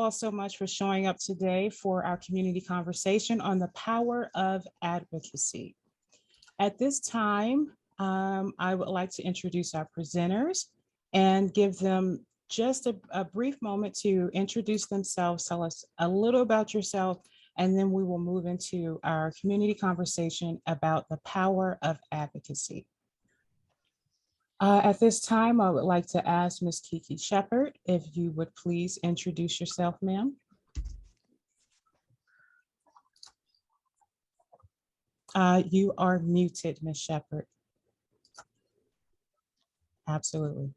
all so much for showing up today for our community conversation on the power of advocacy. At this time, I would like to introduce our presenters and give them just a brief moment to introduce themselves, tell us a little about yourself, and then we will move into our community conversation about the power of advocacy. At this time, I would like to ask Ms. Kiki Shepherd if you would please introduce yourself, ma'am. You are muted, Ms. Shepherd. Absolutely.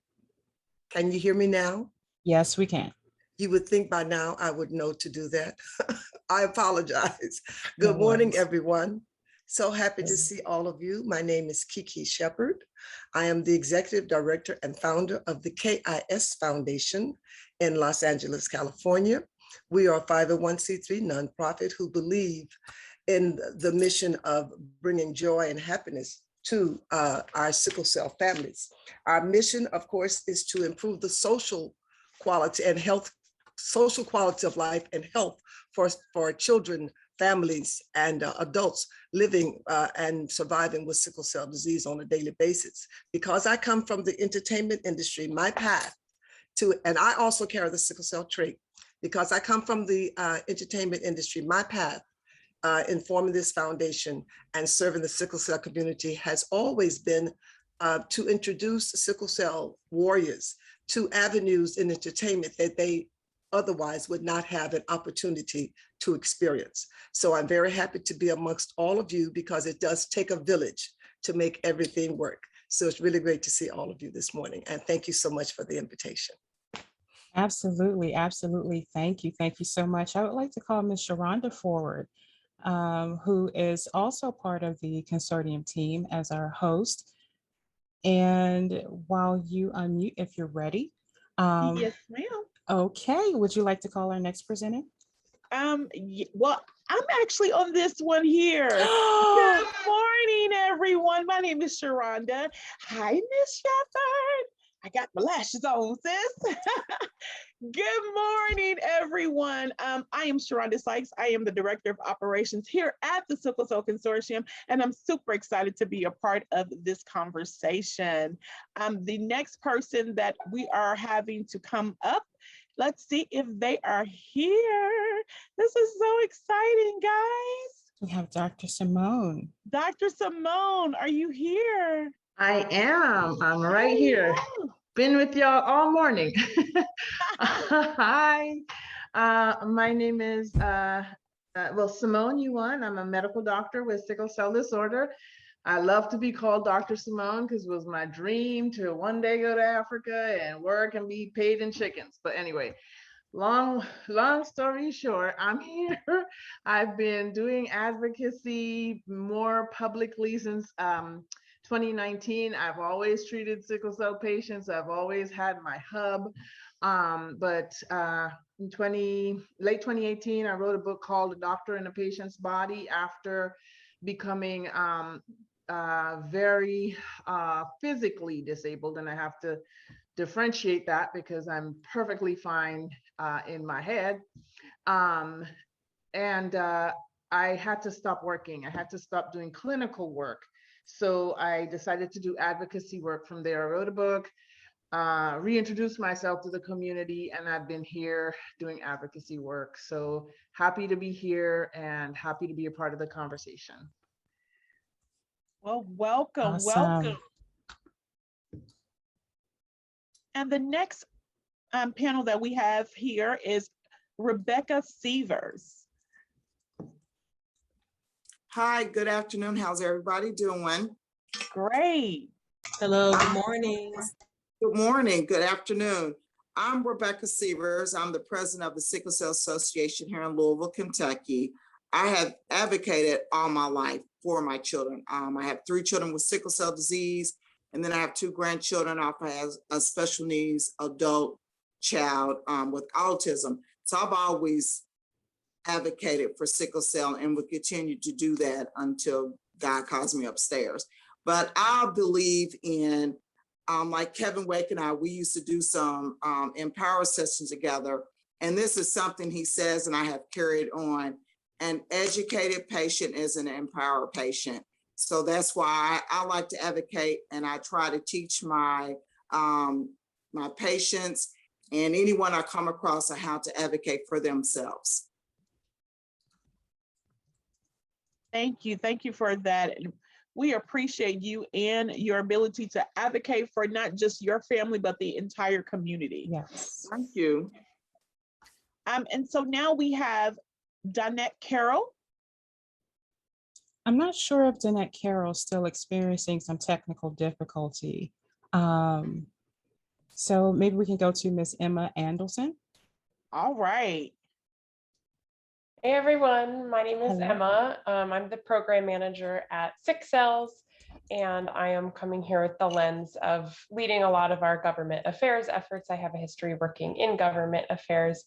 Can you hear me now? Yes, we can. You would think by now I would know to do that. I apologize. No Good morning, worries. everyone. So happy to see all of you. My name is Kiki Shepherd. I am the Executive Director and founder of the KIS Foundation in Los Angeles, California. We are a 501c3 nonprofit who believe in the mission of bringing joy and happiness to our sickle cell families. Our mission, of course, is to improve the social quality and health, social quality of life and health for children, families, and adults living and surviving with sickle cell disease on a daily basis. Because I come from the entertainment industry, my path to, and I also carry the sickle cell trait, because I come from the entertainment industry, my path in forming this foundation and serving the sickle cell community has always been to introduce sickle cell warriors to avenues in entertainment that they otherwise would not have an opportunity to experience. So I'm very happy to be amongst all of you because it does take a village to make everything work. So it's really great to see all of you this morning. And thank you so much for the invitation. Absolutely, absolutely. Thank you. Thank you so much. I would like to call Ms. Sharonda forward, who is also part of the consortium team as our host. And while you unmute, if you're ready. Yes, ma'am. Okay, would you like to call our next presenter? Well, I'm actually on this one here. Good morning, everyone. My name is Sharonda. Hi, Miss Shepherd. I got my lashes on, sis. Good morning, everyone. I am Sharonda Sykes. I am the Director of Operations here at the Sickle Cell Consortium, and I'm super excited to be a part of this conversation. The next person that we are having to come up, let's see if they are here. This is so exciting, guys. We have Dr. Simone. Dr. Simone, are you here? I am. I'm right here. Been with y'all all morning. Hi. My name is Simone Yuan. I'm a medical doctor with sickle cell disorder. I love to be called Dr. Simone because it was my dream to one day go to Africa and work and be paid in chickens. But anyway, long story short, I'm here. I've been doing advocacy more publicly since 2019. I've always treated sickle cell patients. I've always had my hub. But in late 2018, I wrote a book called A Doctor in a Patient's Body after becoming very physically disabled. And I have to differentiate that because I'm perfectly fine in my head. I had to stop working. I had to stop doing clinical work. So I decided to do advocacy work from there. I wrote a book, reintroduced myself to the community, and I've been here doing advocacy work. So happy to be here and happy to be a part of the conversation. Well, welcome, Awesome. welcome. And the next panel that we have here is Rebecca Severs. Hi, good afternoon. How's everybody doing? Great. Hello, good morning. Good morning, good afternoon. I'm Rebecca Severs. I'm the president of the Sickle Cell Association here in Louisville, Kentucky. I have advocated all my life for my children. I have 3 children with sickle cell disease, and then I have 2 grandchildren. I have a special needs adult child with autism. So I've always advocated for sickle cell and will continue to do that until God calls me upstairs. But I believe in, like Kevin Wake and I, we used to do some Empower sessions together. And this is something he says, and I have carried on. An educated patient is an empowered patient. So that's why I like to advocate, and I try to teach my my patients and anyone I come across on how to advocate for themselves. Thank you for that. And we appreciate you and your ability to advocate for not just your family, but the entire community. Yes. Thank you. And so now we have Donette Carroll. I'm not sure if Danette Carroll's still experiencing some technical difficulty. So maybe we can go to Miss Emma Andelson. All right. Hey everyone, my name is Hello. Emma. I'm the program manager at Sick Cells, and I am coming here with the lens of leading a lot of our government affairs efforts. I have a history of working in government affairs.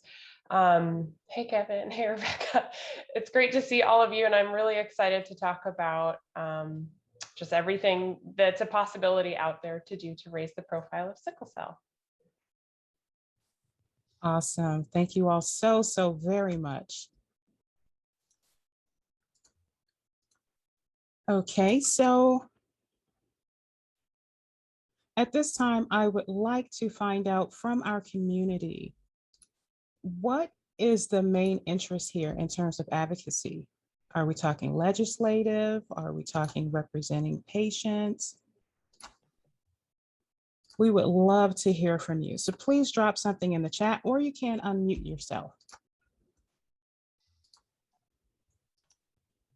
Hey Kevin, hey Rebecca. It's great to see all of you, and I'm really excited to talk about just everything that's a possibility out there to do to raise the profile of sickle cell. Awesome. Thank you all so very much. Okay, so at this time, I would like to find out from our community, what is the main interest here in terms of advocacy? Are we talking legislative? Are we talking representing patients? We would love to hear from you. So please drop something in the chat, or you can unmute yourself.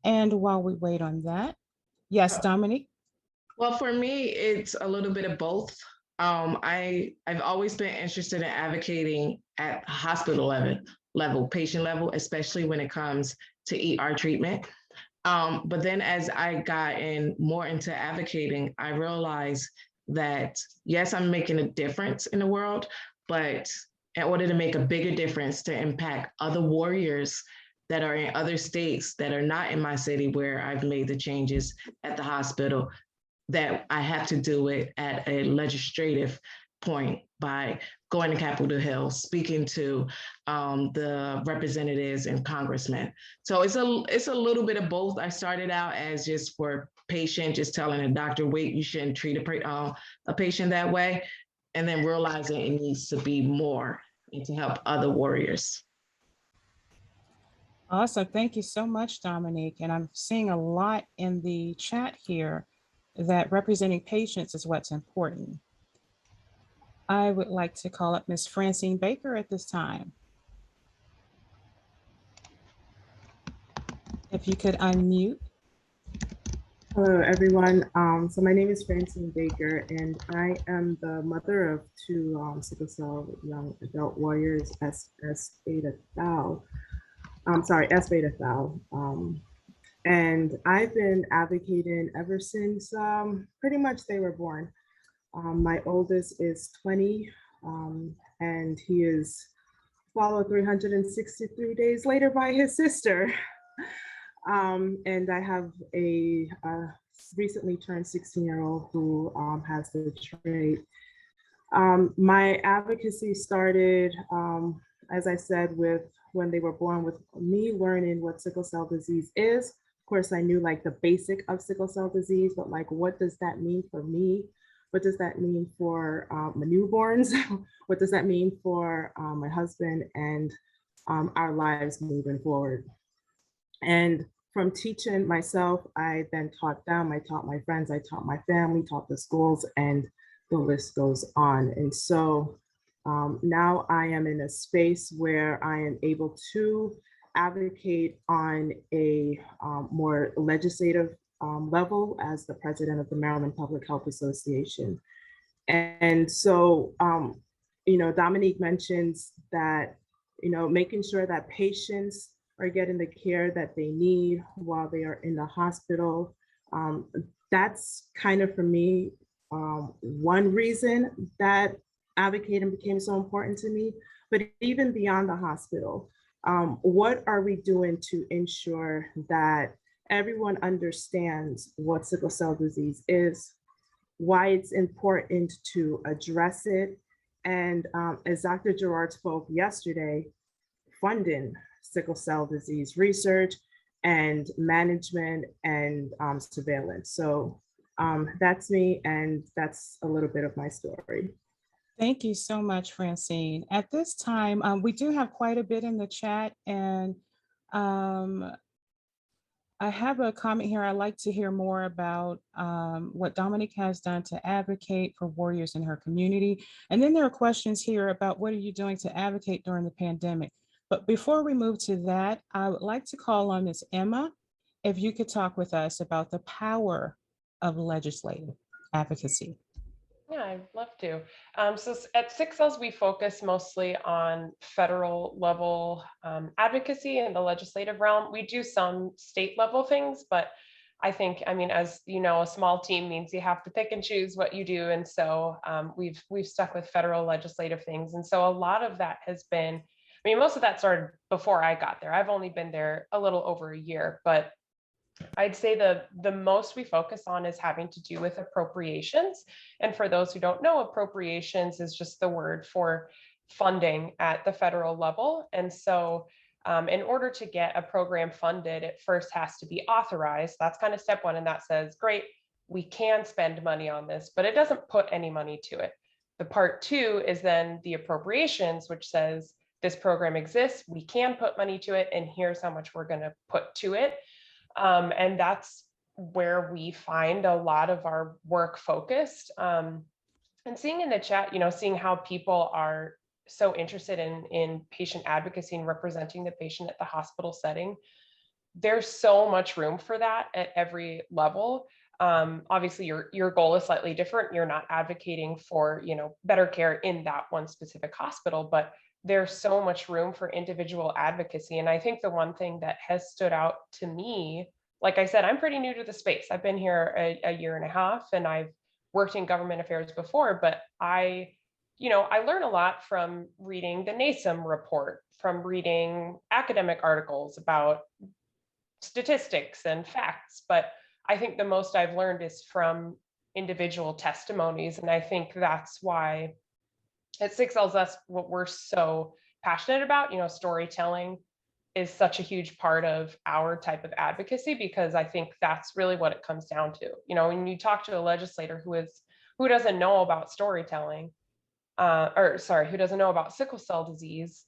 And while we wait on that, yes, Dominique. Well, for me, it's a little bit of both. I've always been interested in advocating at hospital level, patient level, especially when it comes to ER treatment. But then as I got more into advocating, I realized that, yes, I'm making a difference in the world, but in order to make a bigger difference to impact other warriors that are in other states that are not in my city where I've made the changes at the hospital, that I have to do it at a legislative point by going to Capitol Hill, speaking to the representatives and congressmen. So it's a little bit of both. I started out as just for patient, just telling a doctor, wait, you shouldn't treat a patient that way. And then realizing it needs to be more and to help other warriors. Awesome. Thank you so much, Dominique. And I'm seeing a lot in the chat here that representing patients is what's important. I would like to call up Ms. Francine Baker at this time. If you could unmute. Hello, everyone. So my name is Francine Baker, and I am the mother of two sickle cell young adult warriors, S beta thal. S beta thal. And I've been advocating ever since pretty much they were born. My oldest is 20, and he is followed 363 days later by his sister. And I have a recently turned 16-year-old who has the trait. My advocacy started, as I said, with when they were born, with me learning what sickle cell disease is. Of course, I knew like the basic of sickle cell disease, but like, what does that mean for me? What does that mean for my newborns? What does that mean for my husband and our lives moving forward? And from teaching myself, I then taught them, I taught my friends, I taught my family, taught the schools, and the list goes on. And so now I am in a space where I am able to advocate on a more legislative level as the president of the Maryland Public Health Association. And so, you know, Dominique mentions that, you know, making sure that patients are getting the care that they need while they are in the hospital. That's kind of, for me, one reason that advocating became so important to me. But even beyond the hospital, what are we doing to ensure that everyone understands what sickle cell disease is, why it's important to address it? And as Dr. Gerard spoke yesterday, funding sickle cell disease research and management and surveillance. So that's me, and that's a little bit of my story. Thank you so much, Francine. At this time, we do have quite a bit in the chat, and I have a comment here. I'd like to hear more about what Dominique has done to advocate for warriors in her community. And then there are questions here about what are you doing to advocate during the pandemic. But before we move to that, I would like to call on Ms. Emma, if you could talk with us about the power of legislative advocacy. Yeah, I'd love to. So at 6Ls, we focus mostly on federal level advocacy in the legislative realm. We do some state level things, but I think, I mean, as you know, a small team means you have to pick and choose what you do. And so we've stuck with federal legislative things. And so a lot of that has been, I mean, most of that started before I got there. I've only been there a little over a year, but I'd say the most we focus on is having to do with appropriations. And for those who don't know, appropriations is just the word for funding at the federal level. And so in order to get a program funded, it first has to be authorized. That's kind of step one. And that says, great, we can spend money on this, but it doesn't put any money to it. The part two is then the appropriations, which says this program exists, we can put money to it, and here's how much we're going to put to it. And that's where we find a lot of our work focused. And seeing in the chat, you know, seeing how people are so interested in patient advocacy and representing the patient at the hospital setting. There's so much room for that at every level. Obviously, your goal is slightly different. You're not advocating for, you know, better care in that one specific hospital, but there's so much room for individual advocacy. And I think the one thing that has stood out to me, like I said, I'm pretty new to the space. I've been here a year and a half, and I've worked in government affairs before, but I learn a lot from reading the NASM report, from reading academic articles about statistics and facts. But I think the most I've learned is from individual testimonies. And I think that's why at 6Ls, that's what we're so passionate about. You know, storytelling is such a huge part of our type of advocacy, because I think that's really what it comes down to. You know, when you talk to a legislator who doesn't know about storytelling, who doesn't know about sickle cell disease,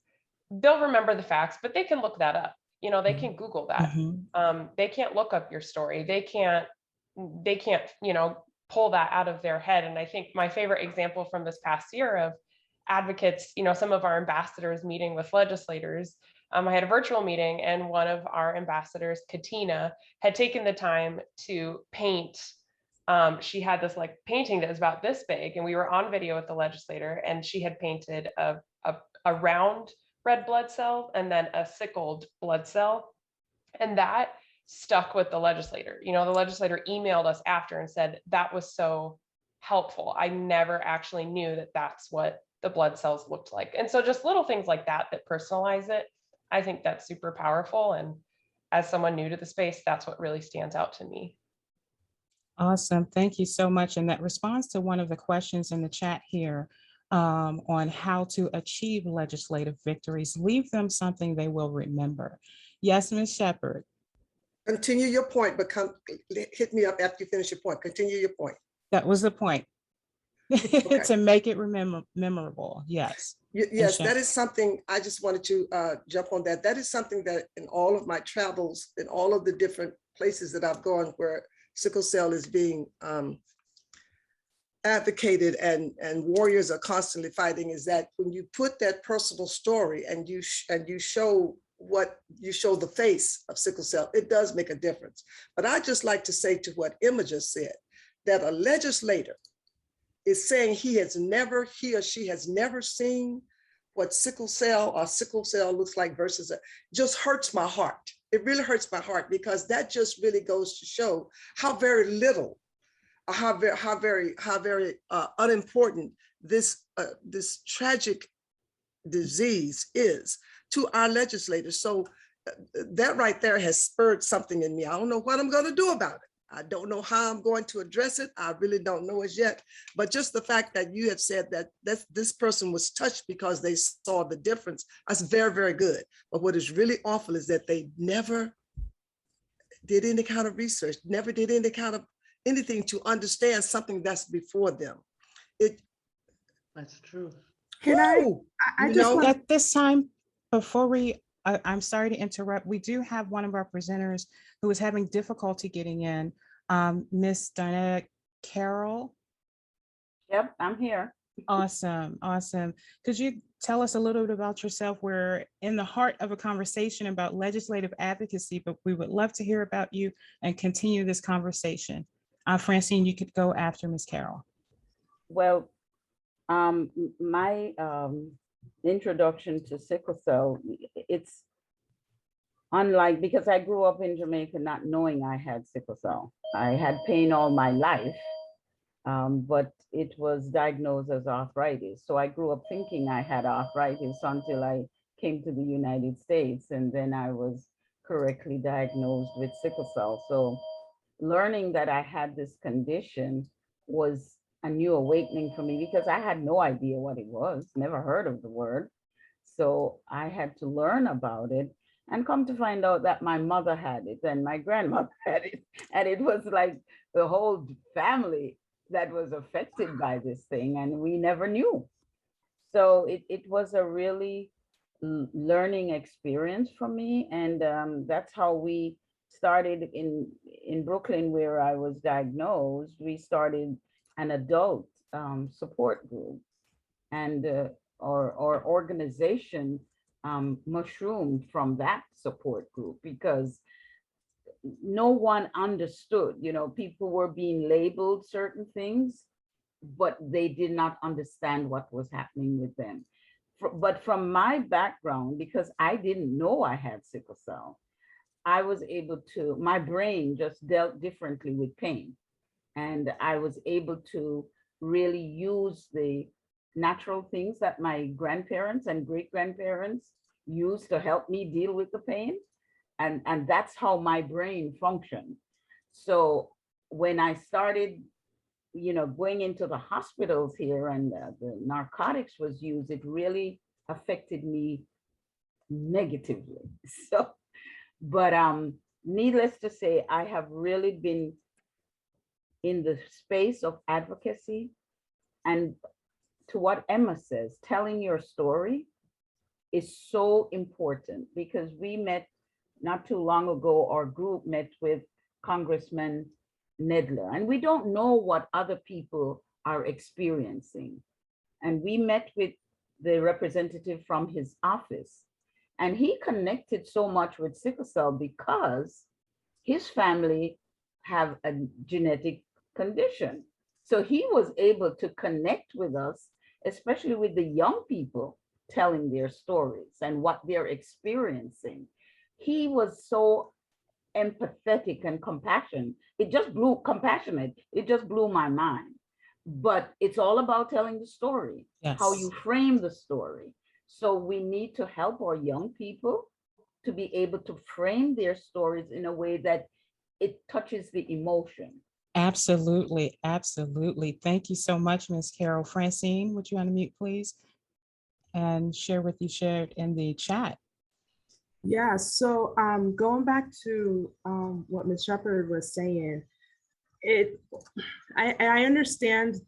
they'll remember the facts, but they can look that up. You know, they can Google that. Mm-hmm. They can't look up your story. They can't, you know, pull that out of their head. And I think my favorite example from this past year of advocates, you know, some of our ambassadors meeting with legislators. I had a virtual meeting, and one of our ambassadors, Katina, had taken the time to paint. She had this like painting that was about this big, and we were on video with the legislator, and she had painted a round red blood cell and then a sickled blood cell. And that stuck with the legislator. You know, the legislator emailed us after and said, that was so helpful. I never actually knew that that's what the blood cells looked like. And so just little things like that personalize it. I think that's super powerful. And as someone new to the space, that's what really stands out to me. Awesome. Thank you so much. And that responds to one of the questions in the chat here on how to achieve legislative victories. Leave them something they will remember. Yes, Ms. Shepherd. Continue your point, but hit me up after you finish your point. Continue your point. That was the point. Okay. To make it memorable. Yes. Yes, that is something I just wanted to jump on that. That is something that in all of my travels, in all of the different places that I've gone where sickle cell is being advocated and warriors are constantly fighting, is that when you put that personal story and you show the face of sickle cell, it does make a difference. But I just like to say to what Emma just said, that a legislator is saying he or she has never seen what sickle cell looks like versus just hurts my heart. It really hurts my heart, because that just really goes to show how very little, how very unimportant this tragic disease is to our legislators. So that right there has spurred something in me. I don't know what I'm going to do about it. I don't know how I'm going to address it. I really don't know as yet. But just the fact that you have said that this person was touched because they saw the difference, that's very, very good. But what is really awful is that they never did any kind of research, never did any kind of anything to understand something that's before them. That's true. Can I just want At this time, before I'm sorry to interrupt. We do have one of our presenters who is having difficulty getting in, Miss Diana Carroll. Yep, I'm here. Awesome, awesome. Could you tell us a little bit about yourself? We're in the heart of a conversation about legislative advocacy, but we would love to hear about you and continue this conversation. Francine, you could go after Miss Carroll. Well, my introduction to sickle cell, it's unlike, because I grew up in Jamaica not knowing I had sickle cell. I had pain all my life, but it was diagnosed as arthritis. So I grew up thinking I had arthritis until I came to the United States, and then I was correctly diagnosed with sickle cell. So learning that I had this condition was a new awakening for me, because I had no idea what it was, never heard of the word. So I had to learn about it, and come to find out that my mother had it and my grandmother had it. And it was like the whole family that was affected by this thing, and we never knew. So it was a really learning experience for me. And that's how we started in Brooklyn, where I was diagnosed. We started an adult support group, and our organization mushroomed from that support group, because no one understood. People were being labeled certain things, but they did not understand what was happening with them. But from my background, because I didn't know I had sickle cell, I was able to, my brain just dealt differently with pain. And I was able to really use the natural things that my grandparents and great-grandparents used to help me deal with the pain. And that's how my brain functioned. So when I started, going into the hospitals here, and the narcotics was used, it really affected me negatively. So, but needless to say, I have really been in the space of advocacy. And to what Emma says, telling your story is so important, because we met not too long ago, our group met with Congressman Nedler, and we don't know what other people are experiencing. And we met with the representative from his office, and he connected so much with sickle cell because his family have a genetic condition. So he was able to connect with us, especially with the young people telling their stories and what they're experiencing. He was so empathetic and compassionate. It just blew my mind. But it's all about telling the story, Yes. How you frame the story. So we need to help our young people to be able to frame their stories in a way that it touches the emotion. Absolutely, absolutely. Thank you so much, Ms. Carroll. Francine, would you unmute, please? And share what you shared in the chat. Yeah, so going back to what Ms. Shepherd was saying, I understand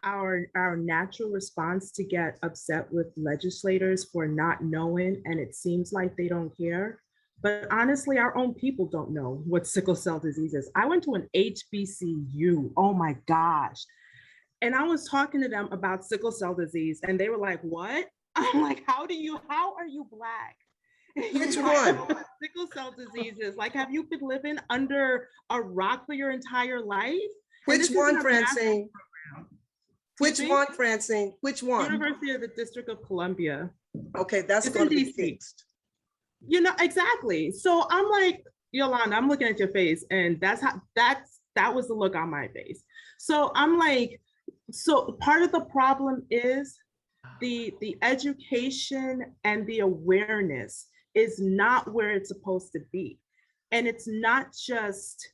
our natural response to get upset with legislators for not knowing, and it seems like they don't care. But honestly, our own people don't know what sickle cell disease is. I went to an HBCU, oh my gosh. And I was talking to them about sickle cell disease, and they were like, what? I'm like, how are you Black? Which one? Sickle cell diseases. Like, have you been living under a rock for your entire life? Which one, Francine? Which one, Francine? Which one? University of the District of Columbia. Okay, that's going to be fixed. Exactly. So I'm like, Yolanda, I'm looking at your face, and that was the look on my face. So I'm like, so part of the problem is the education and the awareness is not where it's supposed to be. And it's not just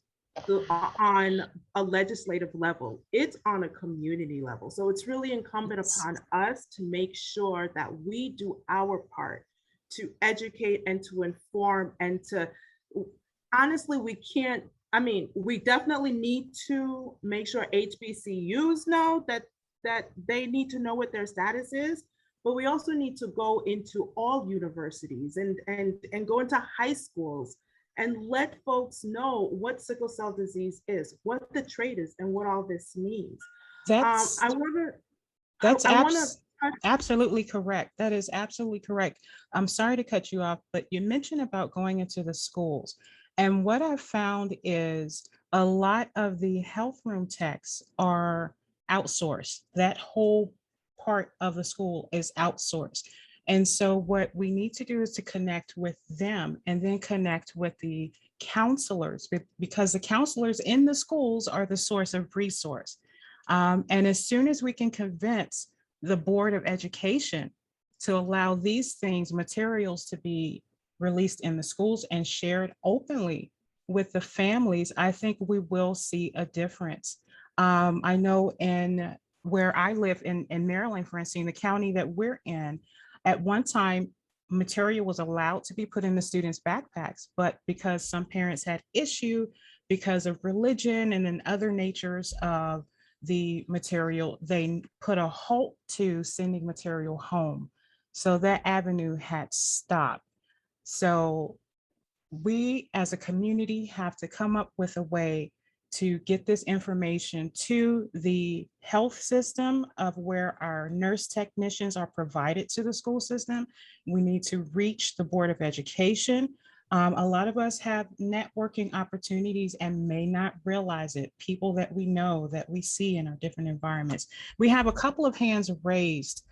on a legislative level, it's on a community level. So it's really incumbent upon us to make sure that we do our part to educate and to inform and to, honestly, we can't, I mean, we definitely need to make sure HBCUs know that they need to know what their status is, but we also need to go into all universities and go into high schools and let folks know what sickle cell disease is, what the trait is, and what all this means. That's I want that's to. I want to. absolutely correct. That is absolutely correct. I'm sorry to cut you off, but you mentioned about going into the schools. And what I've found is a lot of the health room techs are outsourced. That whole part of the school is outsourced. And so what we need to do is to connect with them and then connect with the counselors, because the counselors in the schools are the source of resource. And as soon as we can convince the Board of Education to allow these things, materials, to be released in the schools and shared openly with the families, I think we will see a difference. I know in where I live in Maryland, for instance, the county that we're in, at one time, material was allowed to be put in the students' backpacks, but because some parents had issue because of religion and then other natures of the material, they put a halt to sending material home. So that avenue had stopped. So we as a community have to come up with a way to get this information to the health system of where our nurse technicians are provided to the school system. We need to reach the Board of Education. A lot of us have networking opportunities and may not realize it. People that we know, that we see in our different environments. We have a couple of hands raised.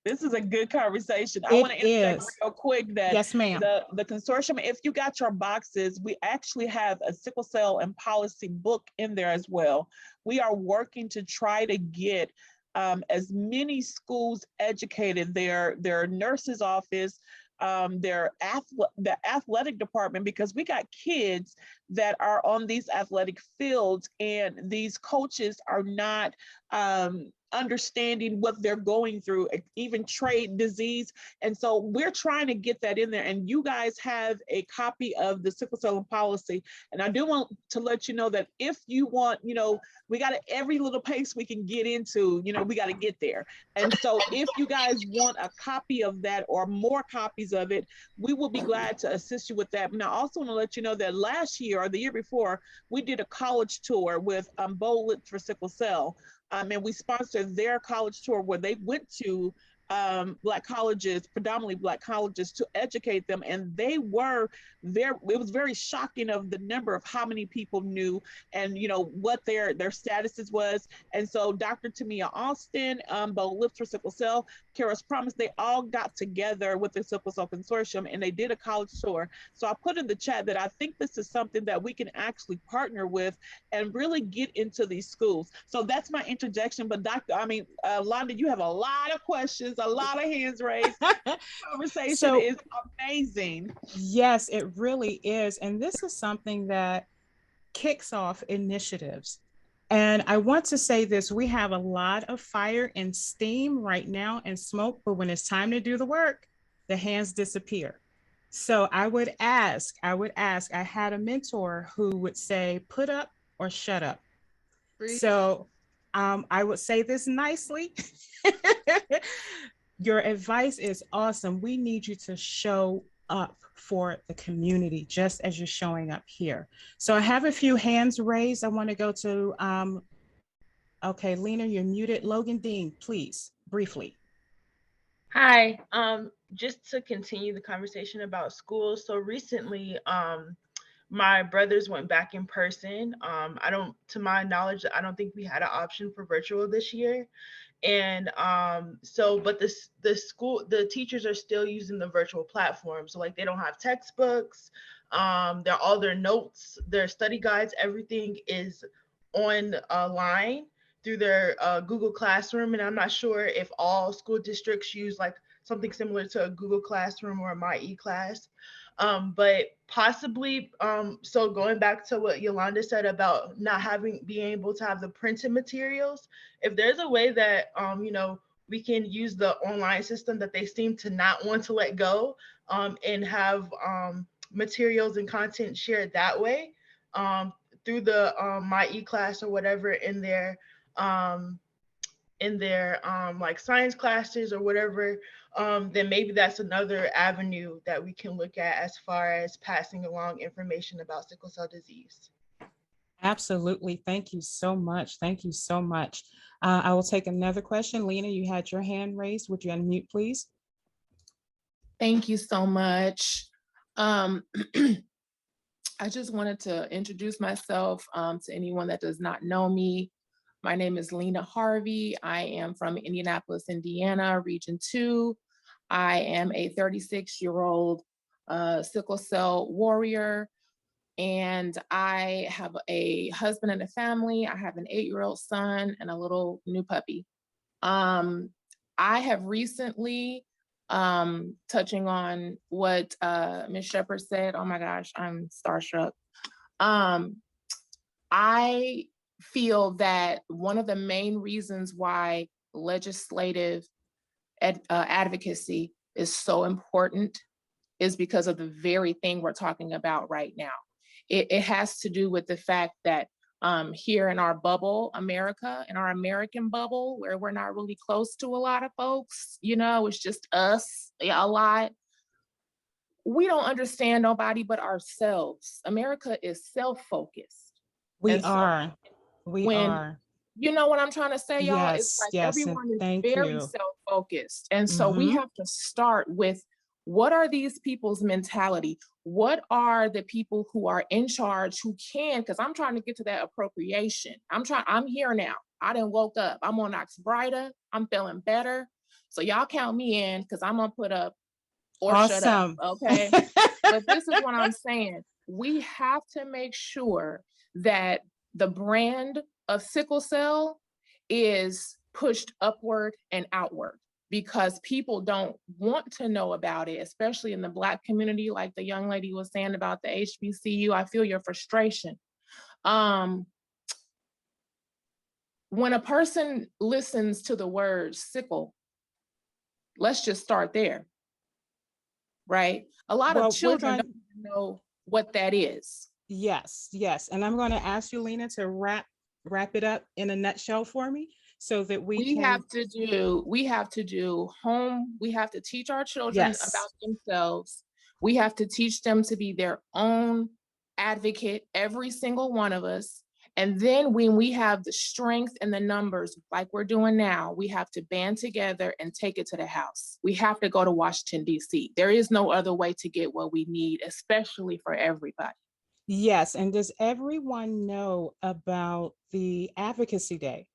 This is a good conversation. I want to interject real quick that yes, ma'am. The consortium, if you got your boxes, we actually have a sickle cell and policy book in there as well. We are working to try to get as many schools educated, their nurse's office, the athletic department, because we got kids that are on these athletic fields and these coaches are not understanding what they're going through, even trade disease. And so we're trying to get that in there. And you guys have a copy of the sickle cell policy. And I do want to let you know that if you want, we got every little pace we can get into, we got to get there. And so if you guys want a copy of that or more copies of it, we will be glad to assist you with that. And I also want to let you know that last year or the year before, we did a college tour with Bowlit for sickle cell. And we sponsored their college tour where they went to Black colleges, predominantly Black colleges, to educate them. And they were there. It was very shocking of the number of how many people knew and, what their statuses was. And so Dr. Tamia Austin, Bo Lips for Sickle Cell, Kara's Promise, they all got together with the Sickle Cell Consortium and they did a college tour. So I put in the chat that I think this is something that we can actually partner with and really get into these schools. So that's my interjection. But Londa, you have a lot of questions, a lot of hands raised. Conversation is amazing. Yes, it really is. And this is something that kicks off initiatives. And I want to say this, we have a lot of fire and steam right now and smoke, but when it's time to do the work, the hands disappear. So I would ask, I had a mentor who would say, put up or shut up. So I would say this nicely. Your advice is awesome. We need you to show up for the community, just as you're showing up here. So I have a few hands raised. I want to go to, okay, Lena, you're muted. Logan Dean, please, briefly. Hi, just to continue the conversation about schools. So recently, my brothers went back in person. To my knowledge, I don't think we had an option for virtual this year. And but the teachers are still using the virtual platform. So like they don't have textbooks, all their notes, their study guides, everything is online through their Google Classroom. And I'm not sure if all school districts use like something similar to a Google Classroom or a My eClass. But possibly, so going back to what Yolanda said about not being able to have the printed materials, if there's a way that, we can use the online system that they seem to not want to let go, and have materials and content shared that way, through the My eClass or whatever in their like science classes or whatever, then maybe that's another avenue that we can look at as far as passing along information about sickle cell disease. Absolutely. Thank you so much. Thank you so much. I will take another question. Lena, you had your hand raised. Would you unmute, please? Thank you so much. I just wanted to introduce myself to anyone that does not know me. My name is Lena Harvey. I am from Indianapolis, Indiana, Region 2. I am a 36-year-old sickle cell warrior, and I have a husband and a family. I have an 8-year-old son and a little new puppy. I have recently, touching on what Ms. Shepherd said, oh my gosh, I'm starstruck. I feel that one of the main reasons why legislative advocacy is so important is because of the very thing we're talking about right now. It has to do with the fact that here in our bubble, America, in our American bubble, where we're not really close to a lot of folks, it's just us a lot. We don't understand nobody but ourselves. America is self-focused. We are. You know what I'm trying to say, y'all? Yes, It's like yes, everyone is thank very you. self-focused. And so we have to start with, what are these people's mentality? What are the people who are in charge who can, because I'm trying to get to that appropriation. I'm here now. I done woke up. I'm on Oxbryta. I'm feeling better. So y'all count me in, because I'm gonna put up or shut up, okay? But this is what I'm saying. We have to make sure that the brand of sickle cell is pushed upward and outward, because people don't want to know about it, especially in the Black community, like the young lady was saying about the HBCU. I feel your frustration. When a person listens to the word sickle, let's just start there, right? A lot of children don't even know what that is. Yes, yes. And I'm going to ask you, Lena, to wrap it up in a nutshell for me, so that we have to do home. We have to teach our children about themselves. We have to teach them to be their own advocate, every single one of us. And then when we have the strength and the numbers like we're doing now, we have to band together and take it to the House. We have to go to Washington, D.C. There is no other way to get what we need, especially for everybody. Yes. And does everyone know about the Advocacy Day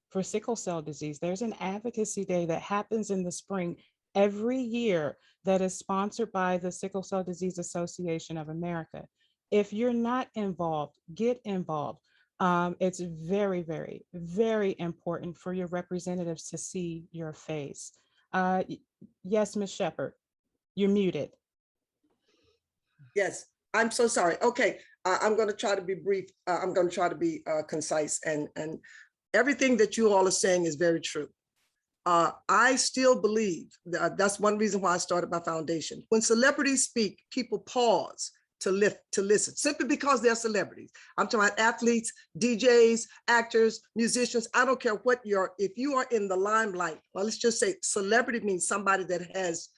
for sickle cell disease? There's an Advocacy Day that happens in the spring every year that is sponsored by the Sickle Cell Disease Association of America. If you're not involved, get involved. It's very, very, very important for your representatives to see your face. Yes, Ms. Shepherd, you're muted. Yes, I'm so sorry. Okay, I'm going to try to be brief. I'm going to try to be concise, and everything that you all are saying is very true. I still believe that's one reason why I started my foundation. When celebrities speak, people pause to listen, simply because they're celebrities. I'm talking about athletes, DJs, actors, musicians. I don't care what if you are in the limelight. Well, let's just say celebrity means somebody that has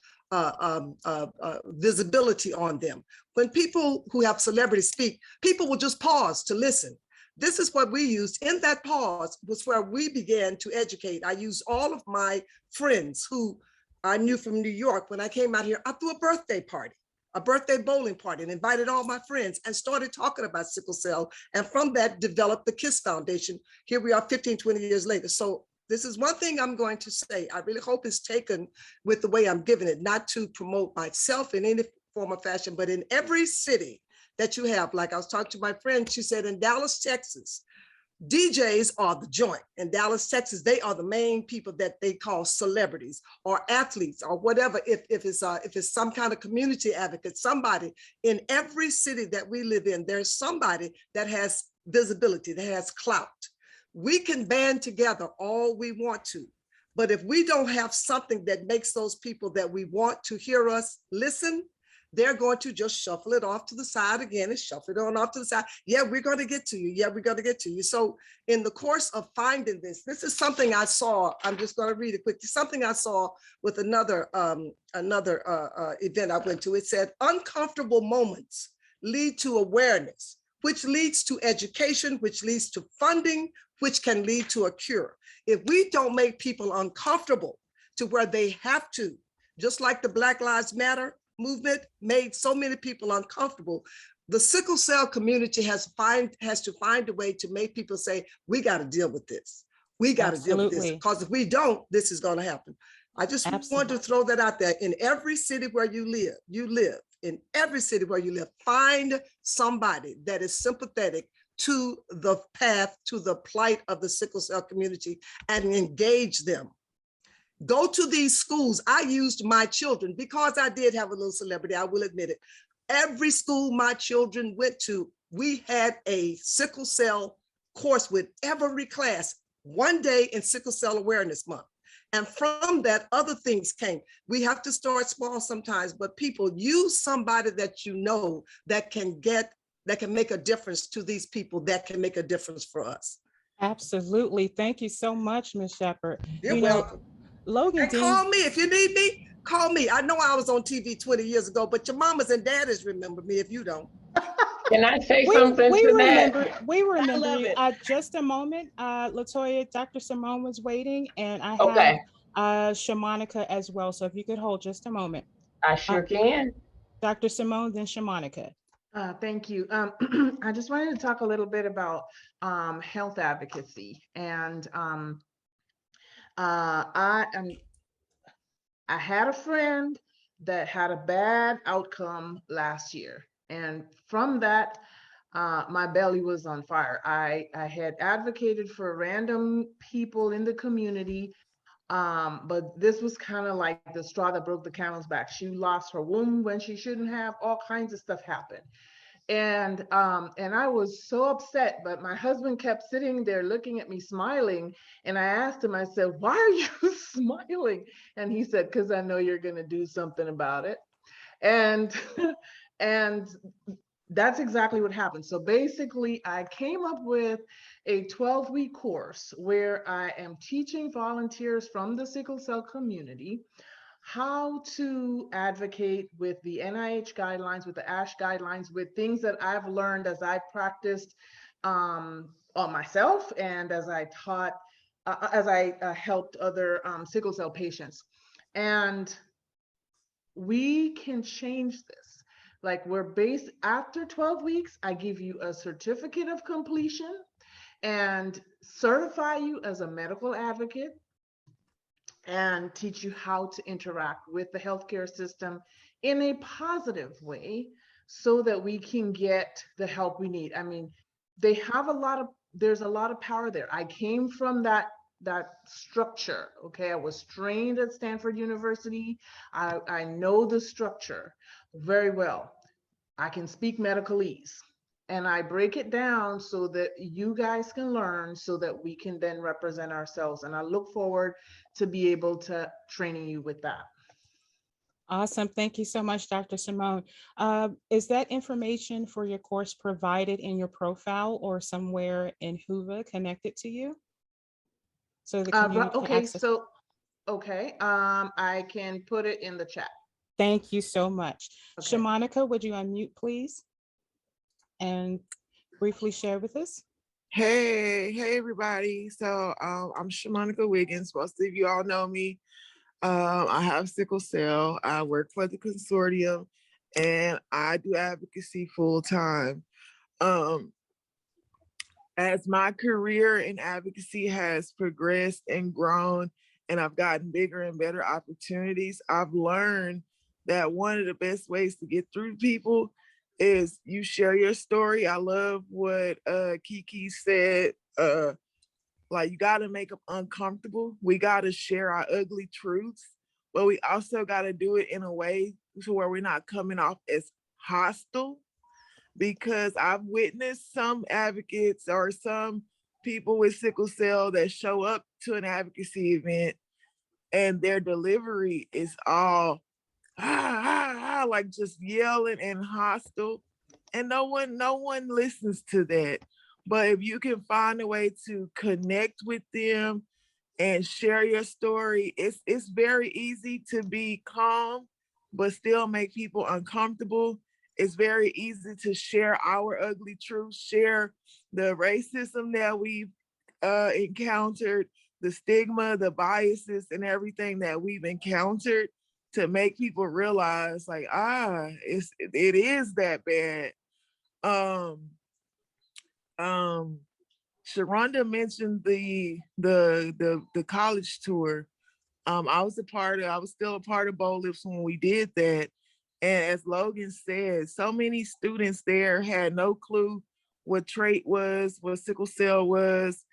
visibility on them. When people who have celebrities speak, people will just pause to listen. This is what we used. In that pause was where we began to educate. I used all of my friends who I knew from New York. When I came out here, I threw a birthday party, a birthday bowling party, and invited all my friends and started talking about sickle cell. And from that developed the KISS Foundation. Here we are 15, 20 years later. So this is one thing I'm going to say. I really hope it's taken with the way I'm giving it, not to promote myself in any form or fashion, but in every city that you have. Like I was talking to my friend, she said in Dallas, Texas, DJs are the joint. In Dallas, Texas, they are the main people that they call celebrities or athletes or whatever. If it's some kind of community advocate, somebody in every city that we live in, there's somebody that has visibility, that has clout. We can band together all we want to, but if we don't have something that makes those people that we want to hear us listen, they're going to just shuffle it off to the side again and shuffle it on off to the side. Yeah, we're going to get to you. Yeah, we're going to get to you. So in the course of finding this is something I saw. I'm just going to read it quickly. Something I saw with another event I went to. It said, uncomfortable moments lead to awareness, which leads to education, which leads to funding, which can lead to a cure. If we don't make people uncomfortable to where they have to, just like the Black Lives Matter movement made so many people uncomfortable, the sickle cell community has to find a way to make people say, we got to deal with this. We got to deal with this, because if we don't, this is going to happen. I just wanted to throw that out there. In every city where you live, in every city where you live, find somebody that is sympathetic to the path, to the plight of the sickle cell community, and engage them. Go to these schools. I used my children because I did have a little celebrity, I will admit it. Every school my children went to, we had a sickle cell course with every class, one day in Sickle Cell Awareness Month. And from that, other things came. We have to start small sometimes, but people, use somebody that you know that can make a difference to these people, that can make a difference for us. Absolutely. Thank you so much, Ms. Shepherd. You're welcome. Logan, and call me if you need me. Call me. I know I was on TV 20 years ago, but your mamas and daddies remember me if you don't. Can I say something to that? We remember you. Just a moment, Latoya, Dr. Simone was waiting, and I have Shamanica as well. So if you could hold just a moment. I sure can. Dr. Simone, then Shamanica. Thank you. I just wanted to talk a little bit about health advocacy. And I had a friend that had a bad outcome last year. And from that, my belly was on fire. I had advocated for random people in the community, but this was kind of like the straw that broke the camel's back. She lost her womb when she shouldn't have. All kinds of stuff happened. And I was so upset, but my husband kept sitting there looking at me smiling. And I asked him, I said, why are you smiling? And he said, because I know you're going to do something about it. And that's exactly what happened. So basically, I came up with a 12-week course where I am teaching volunteers from the sickle cell community how to advocate with the NIH guidelines, with the ASH guidelines, with things that I've learned as I practiced on myself and as I taught, as I helped other sickle cell patients. And we can change this. Like, we're based, after 12 weeks, I give you a certificate of completion and certify you as a medical advocate, and teach you how to interact with the healthcare system in a positive way so that we can get the help we need. I mean, there's a lot of power there. I came from that structure, okay? I was trained at Stanford University. I know the structure very well. I can speak medicalese. And I break it down so that you guys can learn, so that we can then represent ourselves. And I look forward to be able to training you with that. Awesome. Thank you so much, Dr. Simone. Is that information for your course provided in your profile or somewhere in Whova connected to you? So the community can access. I can put it in the chat. Thank you so much. Okay. Shamanica, would you unmute, please? And briefly share with us. Hey everybody. So I'm Shamanica Wiggins. Most of you all know me. I have sickle cell. I work for the consortium and I do advocacy full time. As my career in advocacy has progressed and grown and I've gotten bigger and better opportunities, I've learned that one of the best ways to get through to people is you share your story. I love what Kiki said like, you got to make them uncomfortable. We got to share our ugly truths, but we also got to do it in a way to where we're not coming off as hostile, because I've witnessed some advocates or some people with sickle cell that show up to an advocacy event and their delivery is all like just yelling and hostile, and no one listens to that. But if you can find a way to connect with them and share your story, it's very easy to be calm but still make people uncomfortable. It's very easy to share our ugly truth, share the racism that we've encountered, the stigma, the biases, and everything that we've encountered, to make people realize, like, it is that bad. Sharonda mentioned the college tour. I was still a part of BOLIPS when we did that. And as Logan said, so many students there had no clue what trait was, what sickle cell was.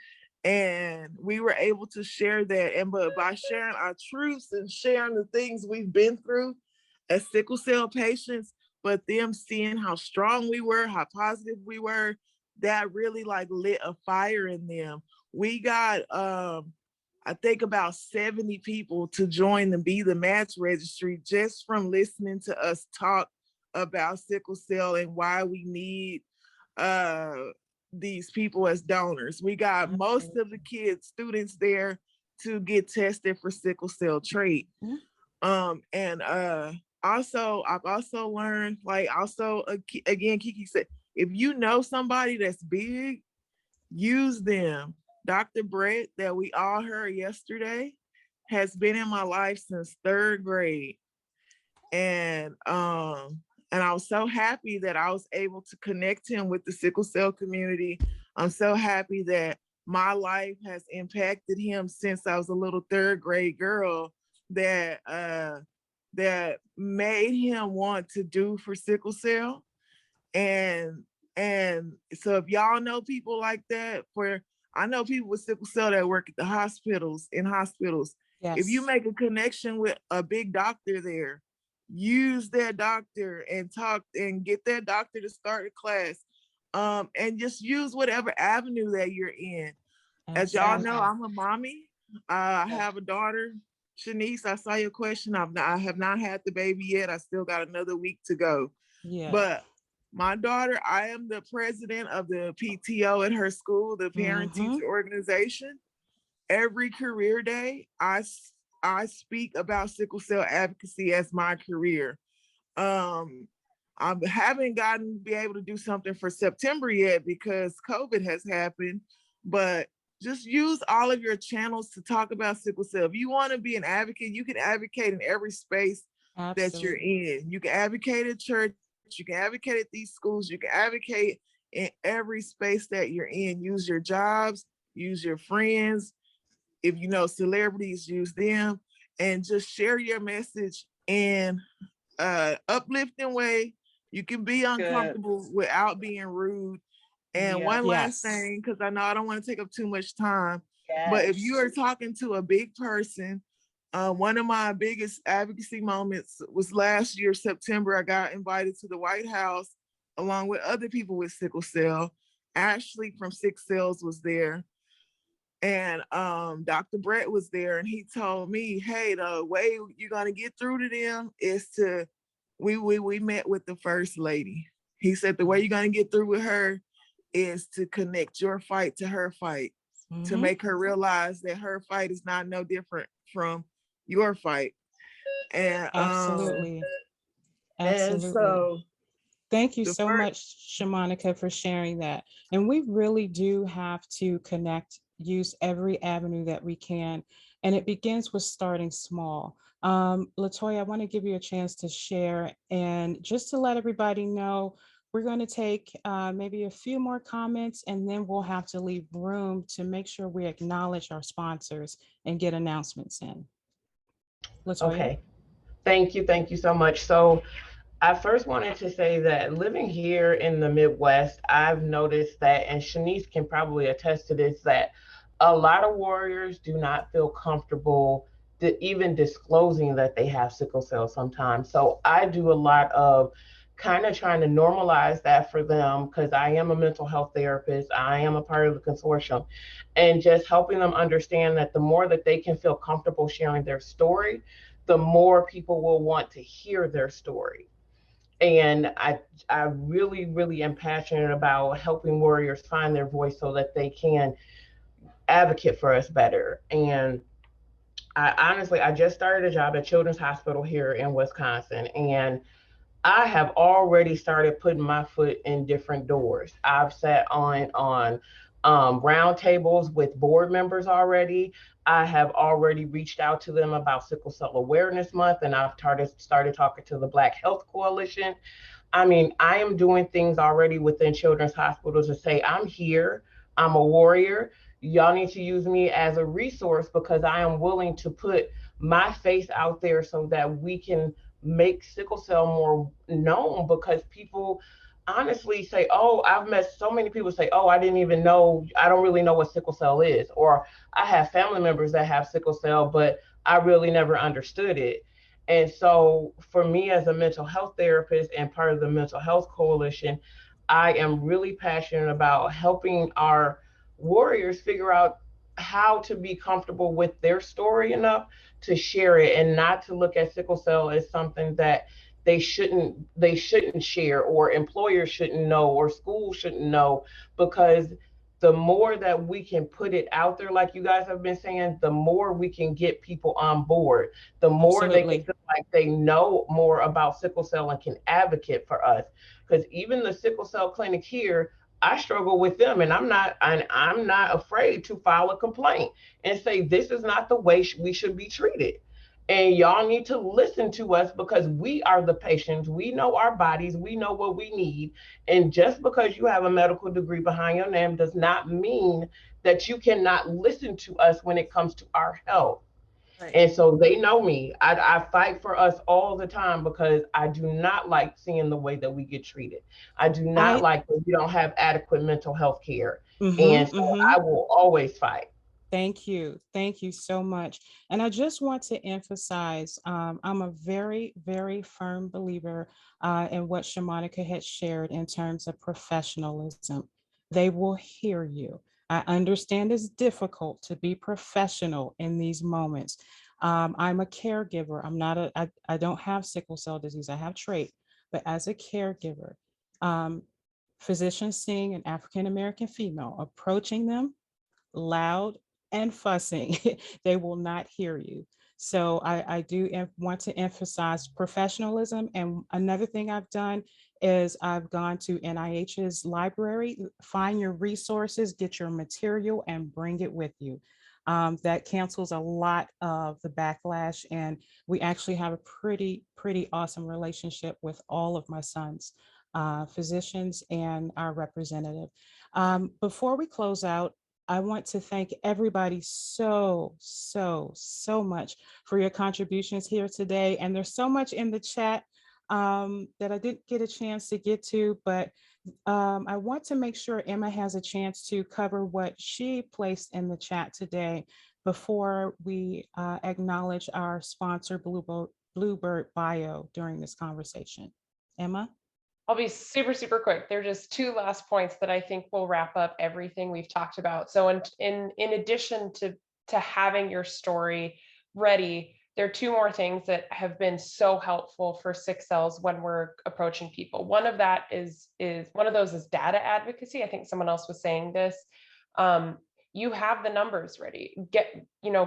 And we were able to share that. But by sharing our truths and sharing the things we've been through as sickle cell patients, but them seeing how strong we were, how positive we were, that really like lit a fire in them. We got I think about 70 people to join and be the match registry just from listening to us talk about sickle cell and why we need these people as donors. We got most of the students there to get tested for sickle cell trait. And also, I've also learned, like, again, Kiki said, if you know somebody that's big, use them. Dr. Brett, that we all heard yesterday, has been in my life since 3rd grade. And I was so happy that I was able to connect him with the sickle cell community. I'm so happy that my life has impacted him since I was a little 3rd grade girl, that made him want to do for sickle cell. And so if y'all know people like that, I know people with sickle cell that work at the hospitals, in hospitals. Yes. If you make a connection with a big doctor there, use that doctor and talk and get that doctor to start a class. And just use whatever avenue that you're in. As y'all know, I'm a mommy. I have a daughter, Shanice. I saw your question. I have not had the baby yet. I still got another week to go. Yeah. But my daughter, I am the president of the PTO at her school, the parent teacher organization. Every career day, I speak about sickle cell advocacy as my career. I haven't gotten to be able to do something for September yet because COVID has happened, but just use all of your channels to talk about sickle cell. If you want to be an advocate, you can advocate in every space that you're in. You can advocate at church, you can advocate at these schools, you can advocate in every space that you're in. Use your jobs, use your friends. If you know celebrities, use them, and just share your message in an uplifting way. You can be uncomfortable without being rude. And one last thing, because I know I don't want to take up too much time, but if you are talking to a big person, one of my biggest advocacy moments was last year, September. I got invited to the White House along with other people with sickle cell. Ashley from Sick Cells was there. And Dr. Brett was there, and he told me, hey, the way you're going to get through to them is to, we met with the First Lady. He said the way you're going to get through with her is to connect your fight to her fight, to make her realize that her fight is not no different from your fight. And absolutely. And so thank you so much, Shamanika, for sharing that. And we really do have to connect, use every avenue that we can. And it begins with starting small. Latoya, I want to give you a chance to share, and just to let everybody know, we're going to take maybe a few more comments, and then we'll have to leave room to make sure we acknowledge our sponsors and get announcements in. Latoya? Okay. Thank you so much. So I first wanted to say that living here in the Midwest, I've noticed that, and Shanice can probably attest to this, that a lot of warriors do not feel comfortable even disclosing that they have sickle cell sometimes. So I do a lot of kind of trying to normalize that for them because I am a mental health therapist. I am a part of the consortium, and just helping them understand that the more that they can feel comfortable sharing their story, the more people will want to hear their story. And I really, really am passionate about helping warriors find their voice so that they can advocate for us better. And I honestly, I just started a job at Children's Hospital here in Wisconsin, and I have already started putting my foot in different doors. I've sat on round tables with board members already. I have already reached out to them about Sickle Cell Awareness Month, and I've started talking to the Black Health Coalition. I mean, I am doing things already within children's hospitals to say, I'm here, I'm a warrior. Y'all need to use me as a resource because I am willing to put my face out there so that we can make sickle cell more known because people honestly say, oh, I've met so many people say, oh, I didn't even know, I don't really know what sickle cell is. Or I have family members that have sickle cell, but I really never understood it. And so, for me as a mental health therapist and part of the Mental Health Coalition, I am really passionate about helping our warriors figure out how to be comfortable with their story enough to share it and not to look at sickle cell as something that they shouldn't share or employers shouldn't know or schools shouldn't know because the more that we can put it out there, like you guys have been saying, the more we can get people on board, the more they can Absolutely. feel like they know more about sickle cell and can advocate for us. Because even the sickle cell clinic here, I struggle with them, and I'm not afraid to file a complaint and say this is not the way we should be treated. And y'all need to listen to us because we are the patients. We know our bodies. We know what we need. And just because you have a medical degree behind your name does not mean that you cannot listen to us when it comes to our health. Right. And so they know me. I fight for us all the time because I do not like seeing the way that we get treated. I do not I, like that we don't have adequate mental health care. And so mm-hmm. I will always fight. Thank you. Thank you so much. And I just want to emphasize, I'm a very, very firm believer in what Shamanika had shared in terms of professionalism. They will hear you. I understand it's difficult to be professional in these moments. I'm a caregiver. I don't have sickle cell disease. I have trait, but as a caregiver, um, physicians seeing an African-American female approaching them loud and fussing, they will not hear you. So I do want to emphasize professionalism. And another thing I've done is I've gone to NIH's library, find your resources, get your material, and bring it with you. That cancels a lot of the backlash. And we actually have a pretty awesome relationship with all of my sons, physicians, and our representative. Before we close out, I want to thank everybody so much for your contributions here today. And there's so much in the chat that I didn't get a chance to get to, but I want to make sure Emma has a chance to cover what she placed in the chat today before we acknowledge our sponsor, Bluebird Bio, during this conversation. Emma? I'll be super quick. There are just two last points that I think will wrap up everything we've talked about. So in addition to having your story ready, there are two more things that have been so helpful for sick cells when we're approaching people. One of those is data advocacy. I think someone else was saying this. You have the numbers ready.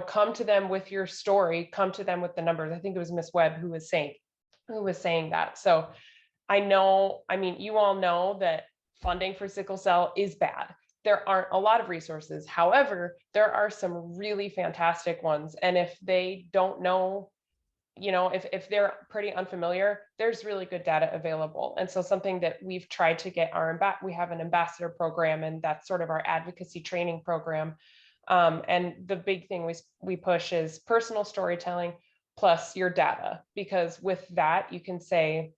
Come to them with your story, come to them with the numbers. I think it was Miss Webb who was saying that. So you all know that funding for sickle cell is bad. There aren't a lot of resources. However, there are some really fantastic ones. And if they don't know, if they're pretty unfamiliar, there's really good data available. And so something that we've tried to get we have an ambassador program, and that's sort of our advocacy training program. And the big thing we push is personal storytelling plus your data, because with that, you can say,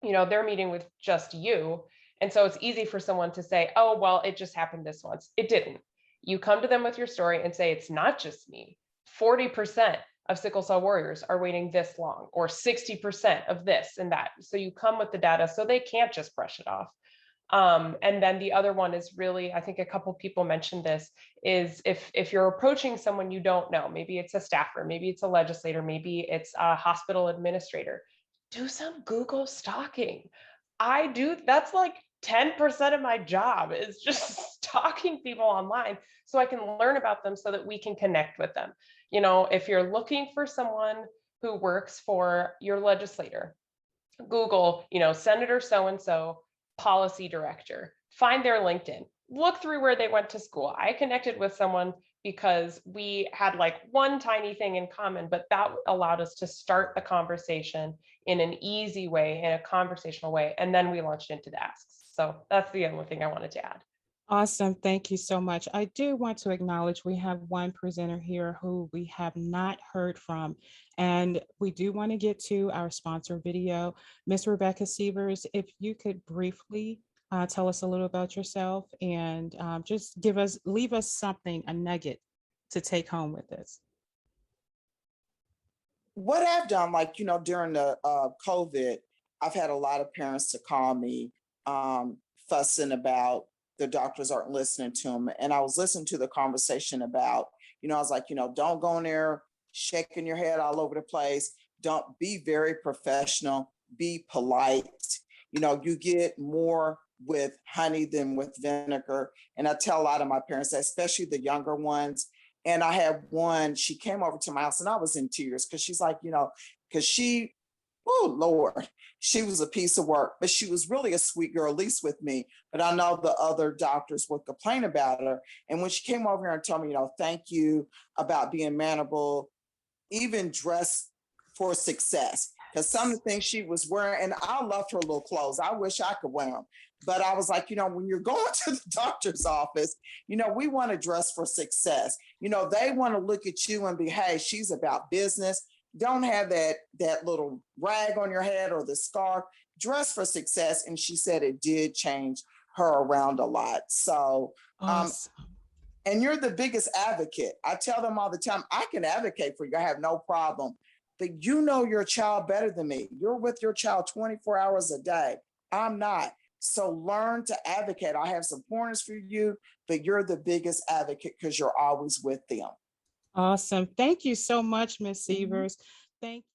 they're meeting with just you. And so it's easy for someone to say, oh, well, it just happened this once. It didn't. You come to them with your story and say, it's not just me. 40% of sickle cell warriors are waiting this long, or 60% of this and that. So you come with the data so they can't just brush it off. And then the other one is really, I think a couple people mentioned this, is if you're approaching someone you don't know, maybe it's a staffer, maybe it's a legislator, maybe it's a hospital administrator, do some Google stalking. I do, that's like 10% of my job is just stalking people online so I can learn about them so that we can connect with them. If you're looking for someone who works for your legislator, Google, Senator so-and-so, policy director, find their LinkedIn, look through where they went to school. I connected with someone because we had like one tiny thing in common, but that allowed us to start the conversation in an easy way, in a conversational way. And then we launched into the asks. So that's the only thing I wanted to add. Awesome. Thank you so much. I do want to acknowledge we have one presenter here who we have not heard from, and we do want to get to our sponsor video. Ms. Rebecca Sievers, if you could briefly tell us a little about yourself and just leave us something, a nugget to take home with this. What I've done, during the COVID, I've had a lot of parents to call me fussing about the doctors aren't listening to them. And I was listening to the conversation about, I was like, don't go in there shaking your head all over the place. Don't, be very professional, be polite. You get more with honey than with vinegar. And I tell a lot of my parents, especially the younger ones. And I had one, she came over to my house and I was in tears because she's like, because she, oh Lord, she was a piece of work, but she was really a sweet girl, at least with me. But I know the other doctors would complain about her. And when she came over here and told me, thank you about being manable, even dressed for success. Because some of the things she was wearing, and I loved her little clothes. I wish I could wear them. But I was like, when you're going to the doctor's office, we want to dress for success. They want to look at you and be, hey, she's about business. Don't have that little rag on your head or the scarf. Dress for success. And she said it did change her around a lot. So, awesome. And you're the biggest advocate. I tell them all the time, I can advocate for you. I have no problem. But you know your child better than me. You're with your child 24 hours a day. I'm not. So learn to advocate. I have some pointers for you, but you're the biggest advocate because you're always with them. Awesome. Thank you so much, Ms. Sievers. Thank you.